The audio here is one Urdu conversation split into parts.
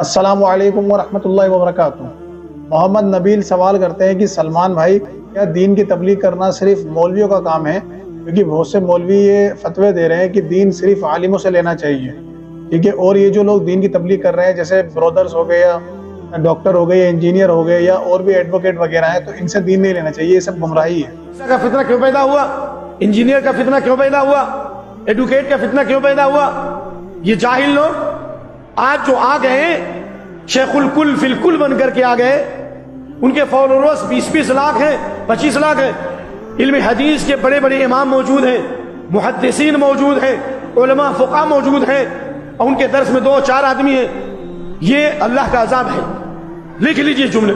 السلام علیکم ورحمۃ اللہ وبرکاتہ۔ محمد نبیل سوال کرتے ہیں کہ سلمان بھائی، کیا دین کی تبلیغ کرنا صرف مولویوں کا کام ہے؟ کیونکہ بہت سے مولوی یہ فتوے دے رہے ہیں کہ دین صرف عالموں سے لینا چاہیے، ٹھیک ہے، اور یہ جو لوگ دین کی تبلیغ کر رہے ہیں جیسے برادرز ہو گئے یا ڈاکٹر ہو گئے یا انجینئر ہو گئے یا اور بھی ایڈوکیٹ وغیرہ ہیں، تو ان سے دین نہیں لینا چاہیے، یہ سب گمراہی ہے۔ کا فتنہ کیوں پیدا ہوا؟ انجینئر کا فتنہ کیوں پیدا ہوا؟ ایڈوکیٹ کا فتنہ کیوں پیدا ہوا؟ یہ جاہل لوگ آج جو آ گئے شیخ الکل فی الکل بن کر کے آ گئے، ان کے فالوورز 20 لاکھ ہیں، 25 لاکھ ہیں، علم حدیث کے بڑے بڑے امام موجود ہیں، محدثین موجود ہیں، علماء فقہ موجود ہیں، اور ان کے درس میں 2-4 آدمی ہیں۔ یہ اللہ کا عذاب ہے۔ لکھ لیجئے جملے،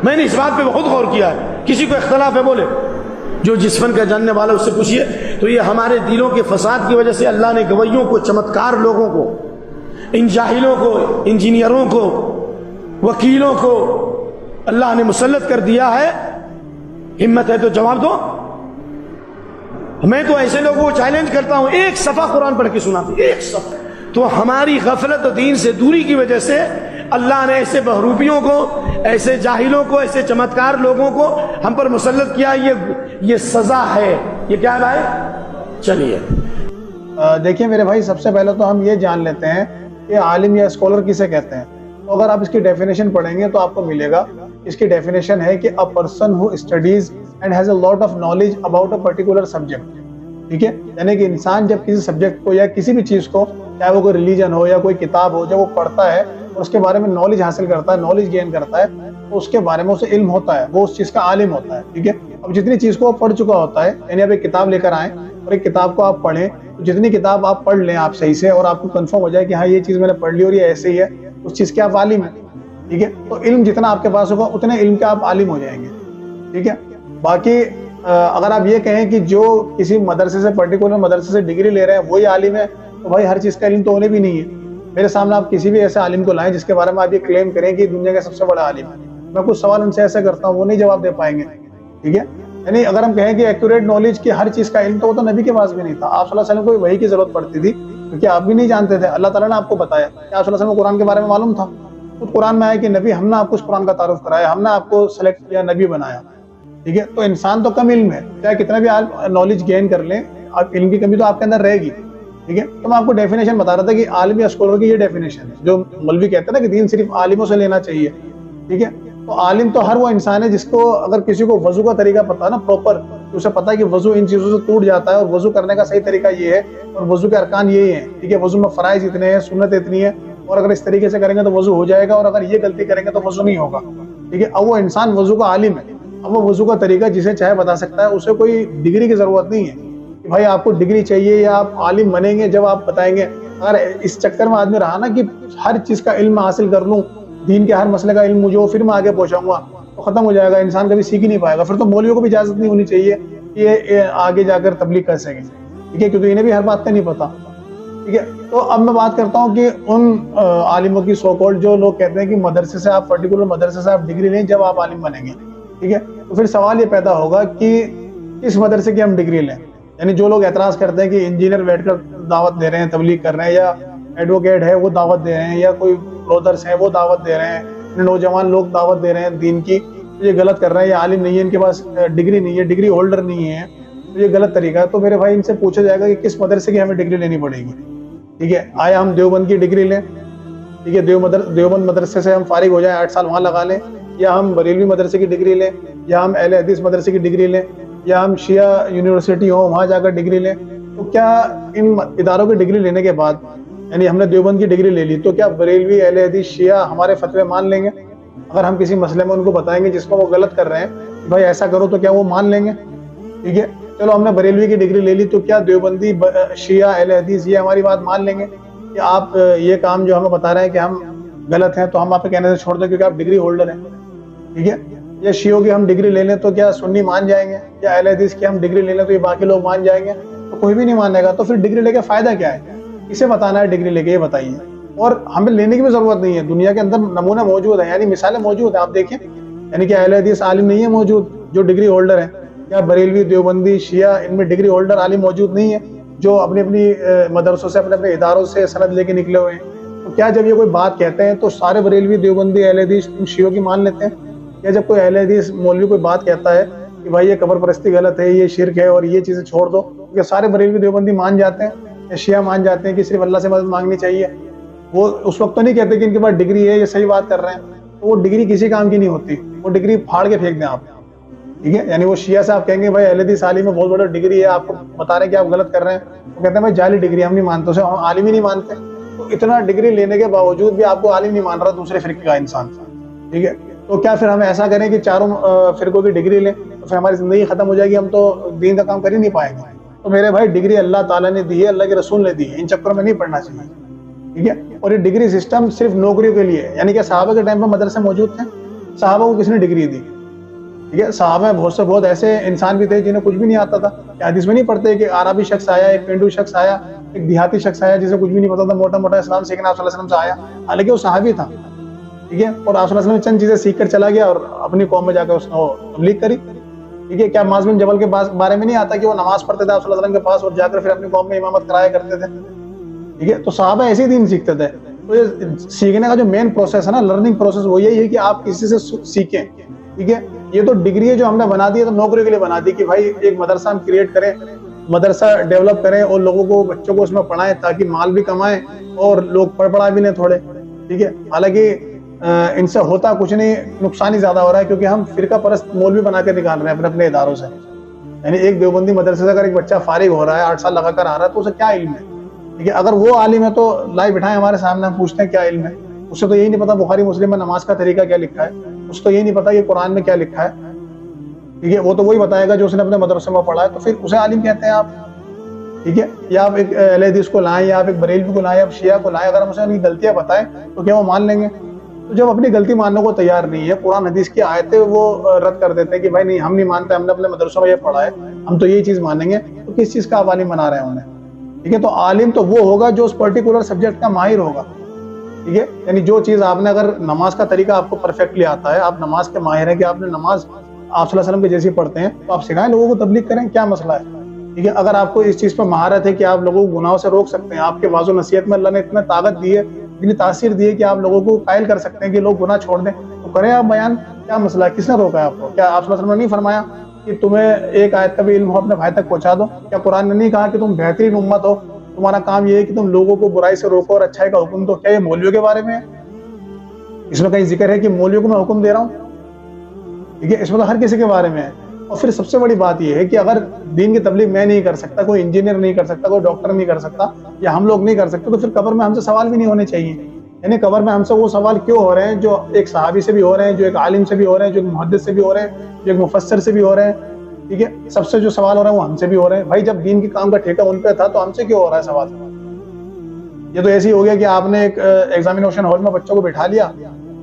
میں نے اس بات پہ بہت غور کیا ہے، کسی کو اختلاف ہے بولے، جو جس فن کا جاننے والا اس سے پوچھئے۔ تو یہ ہمارے دلوں کے فساد کی وجہ سے اللہ نے گویوں کو، چمتکار لوگوں کو، ان جاہلوں کو، انجینئروں کو، وکیلوں کو اللہ نے مسلط کر دیا ہے۔ ہمت ہے تو جواب دو۔ میں تو ایسے لوگوں کو چیلنج کرتا ہوں، ایک صفحہ قرآن پڑھ کے سنا دو، ایک صفحہ۔ تو ہماری غفلت و دین سے دوری کی وجہ سے اللہ نے ایسے بہروپیوں کو، ایسے جاہلوں کو، ایسے چمتکار لوگوں کو ہم پر مسلط کیا۔ یہ سزا ہے۔ یہ کیا ہے بھائی؟ چلیے دیکھیں میرے بھائی، سب سے پہلے تو ہم یہ جان لیتے ہیں کہ عالم یا اسکالر کسے کہتے ہیں۔ تو اگر آپ اس کی ڈیفینیشن پڑھیں گے تو آپ کو ملے گا، اس کی ڈیفینیشن ہے کہ a person who studies and has a lot of knowledge about a particular subject، ٹھیک ہے، یعنی کہ انسان جب کسی سبجیکٹ کو یا کسی بھی چیز کو، چاہے وہ کوئی ریلیجن ہو یا کوئی کتاب ہو، جب وہ پڑھتا ہے اور اس کے بارے میں نالج حاصل کرتا ہے، نالج گین کرتا ہے، تو اس کے بارے میں اسے علم ہوتا ہے، وہ اس چیز کا عالم ہوتا ہے، ٹھیک ہے۔ اب جتنی چیز کو وہ پڑھ چکا ہوتا ہے، یعنی آپ ایک کتاب لے کر آئیں اور ایک کتاب کو آپ پڑھیں، تو جتنی کتاب آپ پڑھ لیں آپ صحیح سے، اور آپ کو کنفرم ہو جائے کہ ہاں یہ چیز میں نے پڑھ لی اور یہ ایسے ہی ہے، اس چیز کے آپ عالم ہیں، ٹھیک ہے۔ تو علم جتنا آپ کے پاس ہوگا اتنے علم کے آپ عالم ہو جائیں گے، ٹھیک ہے۔ باقی اگر آپ یہ کہیں کہ جو کسی مدرسے سے، پرٹیکولر مدرسے سے ڈگری لے رہے ہیں وہی عالم ہے، تو بھائی ہر چیز کا علم تو ہونے بھی نہیں ہے۔ میرے سامنے آپ کسی بھی ایسے عالم کو لائیں جس کے بارے میں آپ یہ کلیم کریں کہ دنیا کا سب سے بڑا عالم ہے، میں کچھ سوال ان سے ایسے کرتا ہوں وہ نہیں جواب دے پائیں گے، ٹھیک ہے۔ یعنی اگر ہم کہیں کہ ایکوریٹ نالج کی ہر چیز کا علم، تو وہ تو نبی کے پاس بھی نہیں تھا۔ آپ صلی اللہ علیہ وسلم کو وحی کی ضرورت پڑتی تھی کیونکہ آپ بھی نہیں جانتے تھے، اللہ تعالیٰ نے آپ کو بتایا کہ آپ صلی اللہ علیہ وسلم کو قرآن کے بارے میں معلوم تھا، خود قرآن میں آیا کہ نبی ہم نے آپ کو اس قرآن کا تعارف کرایا، ہم نے آپ کو سلیکٹ کیا، نبی بنایا، ٹھیک ہے۔ تو انسان تو کم علم ہے، چاہے کتنا بھی آپ نالج گین کر لیں، آپ علم کی کمی تو آپ کے اندر رہے گی، ٹھیک ہے۔ تو میں آپ کو ڈیفینیشن بتا رہا تھا کہ عالم یا اسکالر کی یہ ڈیفینیشن ہے، جو مولوی کہتے ہیں نا کہ دین صرف عالموں سے لینا چاہیے، ٹھیک ہے۔ تو عالم تو ہر وہ انسان ہے جس کو، اگر کسی کو وضو کا طریقہ پتا ہے نا پراپر، تو اسے پتا ہے کہ وضو ان چیزوں سے ٹوٹ جاتا ہے اور وضو کرنے کا صحیح طریقہ یہ ہے اور وضو کے ارکان یہی ہیں، ٹھیک ہے۔ وضو میں فرائض اتنے ہیں، سنت اتنی ہے، اور اگر اس طریقے سے کریں گے تو وضو ہو جائے گا، اور اگر یہ غلطی کریں گے تو وضو نہیں ہوگا، ٹھیک ہے۔ اب وہ انسان وضو کا عالم ہے، اب وہ وضو کا طریقہ جسے چاہے بتا سکتا ہے، اسے کوئی ڈگری کی ضرورت نہیں ہے کہ بھائی آپ کو ڈگری چاہیے یا آپ عالم بنیں گے جب آپ بتائیں گے۔ اگر اس چکر میں آدمی رہا نا کہ ہر چیز کا علم حاصل کر لوں، دین کے ہر مسئلے کا علم مجھے ہو پھر میں آگے پہنچاؤں گا، تو ختم ہو جائے گا، انسان کبھی سیکھ ہی نہیں پائے گا۔ پھر تو مولویوں کو بھی اجازت نہیں ہونی چاہیے کہ یہ آگے جا کر تبلیغ کر سکیں، ٹھیک ہے، کیونکہ انہیں بھی ہر بات کا نہیں پتا، ٹھیک ہے۔ تو اب میں بات کرتا ہوں کہ ان عالموں کی، سو کالڈ جو لوگ کہتے ہیں کہ مدرسے سے آپ، پرٹیکولر مدرسے سے آپ ڈگری لیں جب آپ عالم بنیں گے، ٹھیک ہے۔ تو پھر سوال یہ پیدا ہوگا کہ کس مدرسے کی ہم ڈگری لیں؟ یعنی جو لوگ اعتراض کرتے ہیں کہ انجینئر بیٹھ کر دعوت دے رہے ہیں، تبلیغ کر رہے ہیں، یا ایڈوکیٹ ہے وہ دعوت دے رہے ہیں، یا کوئی برادرز ہیں وہ دعوت دے رہے ہیں، نوجوان لوگ دعوت دے رہے ہیں دین کی، یہ غلط کر رہے ہیں، یہ عالم نہیں ہے، ان کے پاس ڈگری نہیں ہے، ڈگری ہولڈر نہیں ہے، تو یہ غلط طریقہ ہے۔ تو میرے بھائی ان سے پوچھا جائے گا کہ کس مدرسے کی ہمیں ڈگری لینی پڑے گی، ٹھیک ہے۔ آیا ہم دیوبند کی ڈگری لیں، ٹھیک ہے، دیوبند مدرسے سے ہم فارغ ہو جائیں، 8 سال وہاں لگا لیں، یا ہم بریلوی مدرسے کی ڈگری لیں، یا ہم اہل حدیث مدرسے کی ڈگری لیں، یا ہم شیعہ یونیورسٹی ہو وہاں جا کر ڈگری لیں؟ تو کیا ان اداروں کی ڈگری لینے کے بعد، یعنی ہم نے دیوبند کی ڈگری لے لی، تو کیا بریلوی، اہل حدیث، شیعہ ہمارے فتوے مان لیں گے؟ اگر ہم کسی مسئلے میں ان کو بتائیں گے جس کو وہ غلط کر رہے ہیں بھائی ایسا کرو، تو کیا وہ مان لیں گے؟ ٹھیک ہے، چلو ہم نے بریلوی کی ڈگری لے لی، تو کیا دیوبندی، شیعہ، اہل حدیث یہ ہماری بات مان لیں گے کہ آپ یہ کام جو ہمیں بتا رہے ہیں کہ ہم غلط ہیں تو ہم آپ کے کہنے سے چھوڑ دیں کیونکہ آپ ڈگری ہولڈر ہیں، ٹھیک ہے؟ یا شیعوں کی ہم ڈگری لے لیں تو کیا سنی مان جائیں گے؟ یا اہل حدیث کی ہم ڈگری لے لیں تو یہ باقی لوگ مان جائیں گے؟ تو کوئی بھی نہیں مانے گا۔ تو پھر ڈگری لے کے فائدہ کیا ہے؟ اسے بتانا ہے ڈگری لے کے، یہ بتائیے۔ اور ہمیں لینے کی بھی ضرورت نہیں ہے، دنیا کے اندر نمونہ موجود ہے، یعنی مثالیں موجود ہیں، آپ دیکھیں، یعنی کہ اہل حدیث عالم نہیں ہے موجود جو ڈگری ہولڈر ہیں، یا بریلوی، دیوبندی، شیعہ ان میں ڈگری ہولڈر عالم موجود نہیں ہے جو اپنی اپنی مدرسوں سے، اپنے اپنے اداروں سے سند لے کے نکلے ہوئے ہیں؟ تو کیا جب یہ کوئی بات کہتے ہیں تو سارے بریلوی دیوبندی اہل حدیث شیعوں کی مان لیتے ہیں؟ یا جب کوئی اہل حدیث مولوی کوئی بات کہتا ہے کہ بھائی یہ قبر پرستی غلط ہے، یہ شرک ہے اور یہ چیزیں چھوڑ دو، کیا سارے بریلوی دیوبندی مان جاتے ہیں یا شیعہ مان جاتے ہیں کہ صرف اللہ سے مدد مانگنی چاہیے؟ وہ اس وقت تو نہیں کہتے کہ ان کے پاس ڈگری ہے، یہ صحیح بات کر رہے ہیں. تو وہ ڈگری کسی کام کی نہیں ہوتی، وہ ڈگری پھاڑ کے پھینک دیں آپ. ٹھیک ہے، یعنی وہ شیعہ سے آپ کہیں گے بھائی اہل حدیث عالم میں بہت بڑا ڈگری ہے، آپ کو بتا رہے ہیں کہ آپ غلط کر رہے ہیں، وہ کہتے ہیں بھائی جعلی ڈگری ہم نہیں مانتے، اسے ہم عالم ہی نہیں مانتے. تو اتنا ڈگری لینے کے باوجود بھی آپ کو عالم نہیں مان رہا دوسرے فرقے کا انسان. ٹھیک ہے، تو کیا پھر ہم ایسا کریں کہ چاروں فرقوں کی ڈگری لیں تو پھر ہماری زندگی ختم ہو جائے گی، ہم تو دین کا کام کر ہی نہیں پائیں گے. تو میرے بھائی ڈگری اللہ تعالیٰ نے دی ہے، اللہ کے رسول نے دی ہے، ان چکروں میں نہیں پڑنا چاہیے. ٹھیک ہے، اور یہ ڈگری سسٹم صرف نوکریوں کے لیے، یعنی کہ صحابہ کے ٹائم پر مدرسے موجود تھے، صحابہ کو کس نے ڈگری دی؟ ٹھیک ہے، صحابہ میں بہت ایسے انسان بھی تھے جنہیں کچھ بھی نہیں آتا تھا. حدیث میں نہیں پڑھتے کہ عربی شخص آیا، ایک پینڈو شخص آیا، ایک دیہاتی شخص آیا جسے کچھ بھی نہیں پتا تھا، موٹا موٹا اسلام سیکھنا آپ صلی اللہ علیہ وسلم سے آیا، حالانکہ وہ صحابی تھا. ٹھیک ہے، اور آپ صلی اللہ علیہ وسلم چند چیزیں سیکھ کر چلا گیا اور اپنی قوم میں جا کر اس نے تبلیغ کری. ٹھیک ہے، کیا معاذ بن جبل کے بارے میں نہیں آتا کہ وہ نماز پڑھتے تھے آپ صلی اللہ علیہ وسلم کے پاس اور جا کر پھر اپنی قوم میں امامت کرایا کرتے تھے. ٹھیک ہے، تو صحابہ ایسے ہی دین سیکھتے تھے. تو یہ سیکھنے کا جو مین پروسیس ہے نا، لرننگ پروسیس، وہ یہی ہے کہ آپ کسی سے سیکھیں. ٹھیک ہے، یہ تو ڈگری ہے جو ہم نے بنا دی ہے تو نوکری کے لیے بنا دی کہ بھائی ایک مدرسہ ہم کریٹ کریں، مدرسہ ڈیولپ کریں اور لوگوں کو، بچوں کو اس میں پڑھائیں تاکہ مال بھی کمائیں اور لوگ پڑھا بھی لیں تھوڑے. ٹھیک ہے، حالانکہ ان سے ہوتا کچھ نہیں، نقصان ہی زیادہ ہو رہا ہے، کیونکہ ہم فرقہ پرست مولوی بنا کے نکال رہے ہیں اپنے اپنے اداروں سے. یعنی ایک دیوبندی مدرسے سے اگر ایک بچہ فارغ ہو رہا ہے، 8 سال لگا کر آ رہا ہے، تو اسے کیا علم ہے؟ ٹھیک ہے، اگر وہ عالم ہے تو لائے بٹھائیں ہمارے سامنے، ہم پوچھتے ہیں کیا علم ہے. اسے تو یہی نہیں پتا بخاری مسلم میں نماز کا طریقہ کیا لکھا ہے، اس کو یہی نہیں پتا کہ قرآن میں کیا لکھا ہے. ٹھیک ہے، وہ تو وہی بتائے گا جو اس نے اپنے مدرسے میں پڑھا ہے، تو پھر اسے عالم کہتے ہیں آپ. ٹھیک ہے، یا آپ ایک اہل حدیث کو لائیں یا آپ ایک بریلوی کو لائیں، آپ شیعہ کو لائیں، اگر ہم اسے ان کی غلطیاں بتائیں تو کیا وہ مان لیں گے؟ تو جب اپنی غلطی ماننے کو تیار نہیں ہے، قرآن حدیث کی آیتیں وہ رد کر دیتے ہیں کہ بھائی نہیں ہم نہیں مانتے، ہم نے اپنے مدرسوں میں یہ پڑھا ہے، ہم تو یہی چیز مانیں گے، تو کس چیز کا آپ عالم بنا رہے ہیں انہیں؟ ٹھیک ہے، تو عالم تو وہ ہوگا جو اس پرٹیکولر سبجیکٹ کا ماہر ہوگا. ٹھیک ہے، یعنی جو چیز آپ نے، اگر نماز کا طریقہ آپ کو پرفیکٹلی آتا ہے، آپ نماز کے ماہر ہیں کہ آپ نے نماز آپ صلی اللہ علیہ وسلم کے جیسی پڑھتے ہیں، تو آپ سکھائیں لوگوں کو، تبلیغ کریں، کیا مسئلہ ہے؟ ٹھیک ہے، اگر آپ کو اس چیز پر مہارت ہے کہ آپ لوگوں کو گناہوں سے روک سکتے ہیں، آپ کے واضح نصیحت میں اللہ نے اتنا طاقت دی ہے، اتنی تاثیر دی ہے کہ آپ لوگوں کو قائل کر سکتے ہیں کہ لوگ گناہ چھوڑ دیں، تو کریں آپ بیان. کیا مسئلہ ہے؟ کس نے روکا ہے آپ کو؟ کیا آپ صلی اللہ علیہ وسلم نے نہیں فرمایا کہ تمہیں ایک آیت کا بھی علم ہو اپنے بھائی تک پہنچا دو؟ کیا قرآن نے نہیں کہا کہ تم بہترین امت ہو، تمہارا کام یہ ہے کہ تم لوگوں کو برائی سے روکو اور اچھائی کا حکم دو؟ کیا یہ مولویوں کے بارے میں ہے؟ اس میں کہیں ذکر ہے کہ مولویوں کو میں حکم دے رہا ہوں؟ ٹھیک ہے، اس میں تو ہر کسی کے بارے میں ہے. اور پھر سب سے بڑی بات یہ ہے کہ اگر دین کی تبلیغ میں نہیں کر سکتا، کوئی انجینئر نہیں کر سکتا، کوئی ڈاکٹر نہیں کر سکتا، یا ہم لوگ نہیں کر سکتے، تو پھر قبر میں ہم سے سوال بھی نہیں ہونے چاہیے. یعنی قبر میں ہم سے وہ سوال کیوں ہو رہے ہیں جو ایک صحابی سے بھی ہو رہے ہیں، جو ایک عالم سے بھی ہو رہے ہیں، جو ایک محدث سے بھی ہو رہے ہیں، جو ایک مفسر سے بھی ہو رہے ہیں. ٹھیک ہے، سب سے جو سوال ہو رہے ہیں وہ ہم سے بھی ہو رہے ہیں. بھائی جب دین کے کام کا ٹھیکہ ان پہ تھا تو ہم سے کیوں ہو رہا ہے سوال؟ یہ تو ایسے ہی ہو گیا کہ آپ نے ایک ایگزامینیشن ہال میں بچوں کو بٹھا لیا،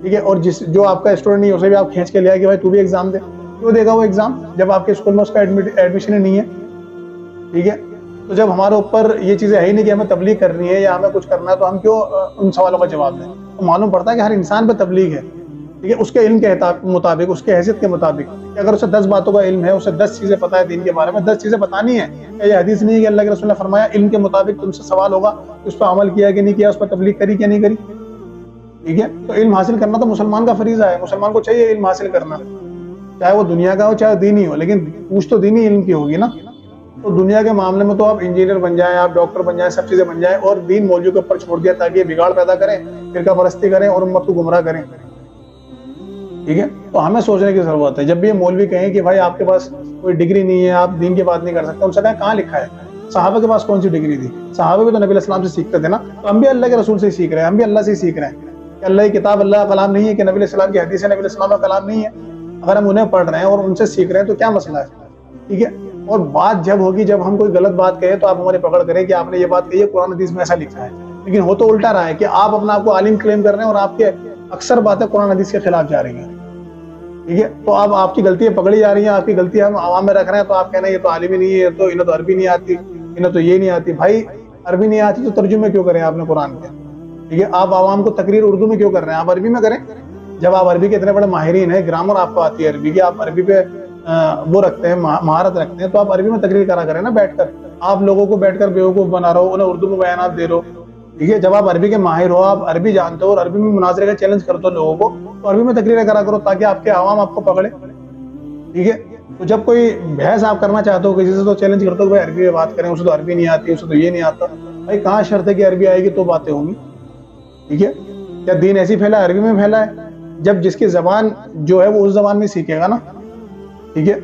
ٹھیک ہے، اور جو آپ کا اسٹوڈنٹ نہیں ہے اسے بھی آپ کھینچ کے لے آئے کہ بھائی تو بھی ایگزام دے. کیوں دے گا وہ ایگزام جب آپ کے اسکول میں اس کا ایڈمیشن ہی نہیں ہے؟ ٹھیک ہے، تو جب ہمارے اوپر یہ چیزیں ہے ہی نہیں کہ ہمیں تبلیغ کرنی ہے یا ہمیں کچھ کرنا ہے، تو ہم کیوں ان سوالوں کا جواب دیں؟ تو معلوم پڑتا ہے کہ ہر انسان پہ تبلیغ ہے. ٹھیک ہے، اس کے علم کے مطابق، اس کے حیثیت کے مطابق. کہ اگر اسے 10 باتوں کا علم ہے، اسے 10 چیزیں پتہ ہے دین کے بارے میں، 10 چیزیں بتانی ہے. یہ حدیث نہیں ہے کہ اللہ کے رسول نے فرمایا علم کے مطابق تم سے سوال ہوگا، اس پہ عمل کیا کہ نہیں کیا، اس پہ تبلیغ کری کہ نہیں کری. ٹھیک ہے، تو علم حاصل کرنا تو مسلمان کا فریضہ ہے، مسلمان کو چاہیے علم حاصل کرنا، چاہے وہ دنیا کا ہو چاہے دینی ہو، لیکن پوچھ تو دینی علم کی ہوگی نا. تو دنیا کے معاملے میں تو آپ انجینئر بن جائیں، آپ ڈاکٹر بن جائیں، سب چیزیں بن جائیں، اور دین مولویوں کے اوپر چھوڑ دیا تاکہ یہ بگاڑ پیدا کریں، فرقہ پرستی کریں اور امت کو گمراہ کریں. ٹھیک ہے، تو ہمیں سوچنے کی ضرورت ہے. جب بھی یہ مولوی کہیں کہ بھائی آپ کے پاس کوئی ڈگری نہیں ہے، آپ دین کی بات نہیں کر سکتے، ان سے کہیں کہاں لکھا ہے؟ صحابہ کے پاس کون سی ڈگری تھی؟ صحابہ بھی تو نبی علیہ السلام سے سیکھتے تھے نا. تو ہم بھی اللہ کے رسول سے ہی سیکھ رہے ہیں، ہم بھی اللہ سے ہی سیکھ رہے ہیں. کہ اللہ کی کتاب اللہ کا کلام نہیں ہے؟ کہ نبی علیہ السلام کی حدیث نبی علیہ السلام کا کلام نہیں ہے؟ اگر ہم انہیں پڑھ رہے ہیں اور ان سے سیکھ رہے ہیں تو کیا مسئلہ ہے؟ ٹھیک ہے، اور بات جب ہوگی جب ہم کوئی غلط بات کہیں تو آپ ہماری پکڑ کریں کہ آپ نے یہ بات کہی ہے، قرآن حدیث میں ایسا لکھا ہے. لیکن ہو تو الٹا رہا ہے کہ آپ اپنا آپ کو عالم کلیم کر رہے ہیں اور آپ کے اکثر باتیں قرآن حدیث کے خلاف جا رہی ہیں. ٹھیک ہے، تو اب آپ کی غلطیاں پکڑی جا رہی ہیں، آپ کی غلطیاں ہم عوام میں رکھ رہے ہیں، تو آپ کہنا یہ تو عالم ہی نہیں ہے، تو انہیں تو عربی نہیں آتی، انہیں تو یہ نہیں آتی. بھائی عربی نہیں آتی تو ترجمے کیوں کریں آپ نے قرآن کے؟ ٹھیک ہے، آپ عوام کو تقریر اردو میں کیوں کر رہے ہیں؟ آپ عربی میں کریں. جب آپ عربی کے اتنے بڑے ماہرین ہیں، گرامر آپ کو آتی ہے عربی کی، آپ عربی پہ وہ رکھتے ہیں، مہارت رکھتے ہیں، تو آپ عربی میں تقریر کرا کریں نا بیٹھ کر. آپ لوگوں کو بیٹھ کر بیوقوف بنا رہے ہو، انہیں اردو میں بیانات دے رہے ہو. ٹھیک ہے، جب آپ عربی کے ماہر ہو، آپ عربی جانتے ہو اور عربی میں مناظرے کا چیلنج کرتے ہو لوگوں کو، تو عربی میں تقریریں کرا کرو تاکہ آپ کے عوام آپ کو پکڑے. ٹھیک ہے، تو جب کوئی بحث آپ کرنا چاہتے ہو کسی سے تو چیلنج کرتے ہو کہ بھائی عربی میں بات کریں، اسے تو عربی نہیں آتی، اسے تو یہ نہیں آتا. بھائی کہاں شرط ہے کہ عربی آئے گی تو باتیں ہوں گی؟ ٹھیک ہے، کیا دین ایسی پھیلا ہے؟ عربی میں پھیلا ہے. جب جس کی زبان جو ہے وہ اس زبان میں سیکھے گا نا. ٹھیک ہے،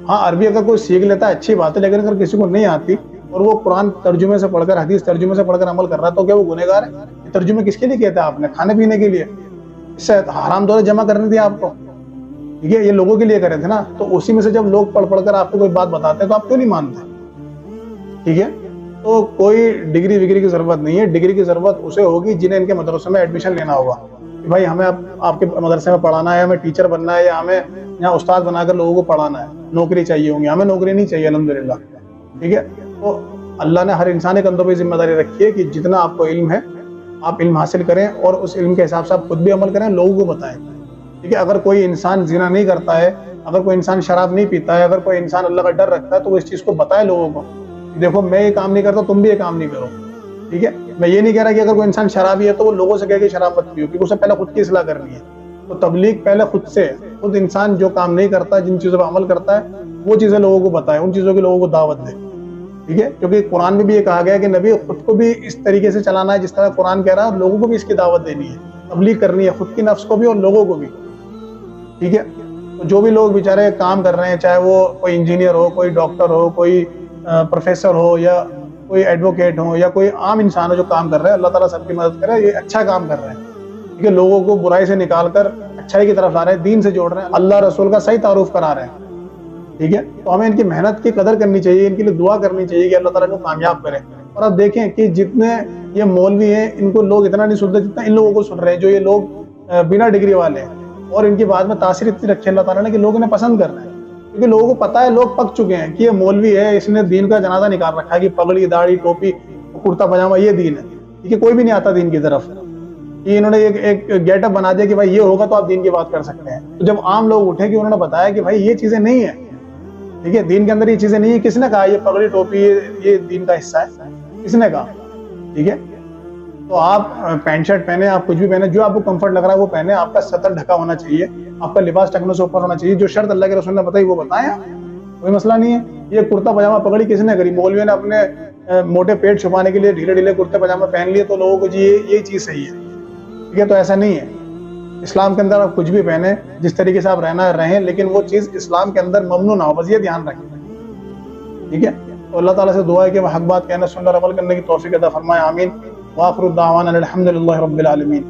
ہاں عربی اگر کوئی سیکھ لیتا ہے اچھی بات ہے، لیکن اگر کسی کو نہیں آتی اور وہ قرآن ترجمے سے پڑھ کر، حدیث ترجمے سے پڑھ کر عمل کر رہا ہے تو کیا وہ گنہگار ہے؟ یہ ترجمے کس کے لیے کہتا ہے آپ نے؟ کھانے پینے کے لیے، اس سے حرام دولت جمع کرنے دیا آپ کو. ٹھیک ہے، یہ لوگوں کے لیے کرے تھے نا. تو اسی میں سے جب لوگ پڑھ کر آپ کو کوئی بات بتاتے ہیں تو آپ کیوں نہیں مانتے؟ ٹھیک ہے، تو کوئی ڈگری وگری کی ضرورت نہیں ہے. ڈگری کی ضرورت اسے ہوگی جنہیں ان کے مدرسے میں ایڈمیشن لینا ہوگا کہ بھائی ہمیں آپ کے مدرسے میں پڑھانا ہے، ہمیں ٹیچر بننا ہے، یا ہمیں یہاں استاد بنا کر لوگوں کو پڑھانا ہے. نوکری چاہیے ہوں گی، ہمیں نوکری نہیں چاہیے الحمدللہ. ٹھیک ہے، تو اللہ نے ہر انسان کے کندھوں پہ ذمہ داری رکھی ہے کہ جتنا آپ کو علم ہے آپ علم حاصل کریں اور اس علم کے حساب سے آپ خود بھی عمل کریں، لوگوں کو بتائیں. ٹھیک ہے، اگر کوئی انسان زنا نہیں کرتا ہے، اگر کوئی انسان شراب نہیں پیتا ہے، اگر کوئی انسان اللہ کا ڈر رکھتا ہے تو وہ اس چیز کو بتائے لوگوں کو. دیکھو میں یہ کام نہیں کرتا، تم بھی یہ کام نہیں کرو. ٹھیک ہے، میں یہ نہیں کہہ رہا کہ اگر کوئی انسان شرابی ہے تو وہ لوگوں سے کہے کہ شراب مت پیو، کیونکہ اسے پہلے خود کی اصلاح کرنی ہے. تو تبلیغ پہلے خود سے. خود انسان جو کام نہیں کرتا، جن چیزوں پہ عمل کرتا ہے وہ چیزیں لوگوں کو بتائے، ان چیزوں کی لوگوں کو دعوت دے. ٹھیک ہے، کیونکہ قرآن میں بھی یہ کہا گیا ہے کہ نبی خود کو بھی اس طریقے سے چلانا ہے جس طرح قرآن کہہ رہا ہے، اور لوگوں کو بھی اس کی دعوت دینی ہے، تبلیغ کرنی ہے، خود کی نفس کو بھی اور لوگوں کو بھی. ٹھیک ہے، تو جو بھی لوگ بیچارے کام کر رہے ہیں، چاہے وہ کوئی انجینئر ہو، کوئی ڈاکٹر ہو، کوئی پروفیسر ہو، یا کوئی ایڈوکیٹ ہو، یا کوئی عام انسان ہو جو کام کر رہے ہیں، اللہ تعالیٰ سب کی مدد کرے. یہ اچھا کام کر رہے ہیں. ٹھیک ہے، لوگوں کو برائی سے نکال کر اچھائی کی طرف لا رہے ہیں، دین سے جوڑ رہے ہیں، اللہ رسول کا صحیح تعارف کرا رہے ہیں. ٹھیک ہے، تو ہمیں ان کی محنت کی قدر کرنی چاہیے، ان کے لیے دعا کرنی چاہیے کہ اللہ تعالیٰ کو کامیاب کرے. اور اب دیکھیں کہ جتنے یہ مولوی ہیں ان کو لوگ اتنا نہیں سنتے جتنا ان لوگوں کو سن رہے ہیں، جو یہ لوگ بنا ڈگری والے ہیں. اور ان کی بات میں تاثیر اتنی رکھی اللہ تعالیٰ نے کہ لوگ انہیں پسند کر رہے ہیں، کیونکہ لوگوں کو پتہ ہے، لوگ پک چکے ہیں کہ یہ مولوی ہے، اس نے دین کا جنازہ نکال رکھا ہے کہ پگڑی، داڑھی، ٹوپی، کرتا پاجامہ یہ دین ہے. ٹھیک ہے، کوئی بھی نہیں آتا دین کی طرف. کہ انہوں نے ایک گیٹ اپ بنا دیا کہ بھائی یہ ہوگا تو آپ دین کی بات کر سکتے ہیں. تو جب عام لوگ اٹھے کہ انہوں نے بتایا کہ بھائی یہ چیزیں نہیں ہیں، ٹھیک ہے، دین کے اندر یہ چیزیں نہیں ہیں. کس نے کہا یہ پگڑی ٹوپی یہ دین کا حصہ ہے؟ کس نے کہا؟ ٹھیک ہے، تو آپ پینٹ شرٹ پہنے، آپ کچھ بھی پہنے، جو آپ کو کمفرٹ لگ رہا ہے وہ پہنے. آپ کا سطر ڈھکا ہونا چاہیے، آپ کا لباس ٹکنے سے اوپر ہونا چاہیے. جو شرط اللہ کے رسول نے بتائی وہ بتائیں، کوئی مسئلہ نہیں ہے. یہ کرتا پاجامہ پگڑی کس نے کری؟ مولوی نے اپنے موٹے پیٹ چھپانے کے لیے ڈھیلے ڈھیلے کرتے پاجامہ پہن لیے تو لوگوں کو جی یہ چیز صحیح ہے. ٹھیک ہے، تو ایسا نہیں ہے. اسلام کے اندر آپ کچھ بھی پہنے، جس طریقے سے آپ رہنا ہے رہیں، لیکن وہ چیز اسلام کے اندر ممنوع نہ ہو، بس یہ دھیان رکھیں. ٹھیک ہے، تو اللہ تعالیٰ سے دعا ہے کہ وہ حق بات کہنا، سننا، عمل کرنے کی توفیق عطا فرمائے. آمین. وآخر الدعوانا الحمد للہ رب العالمین.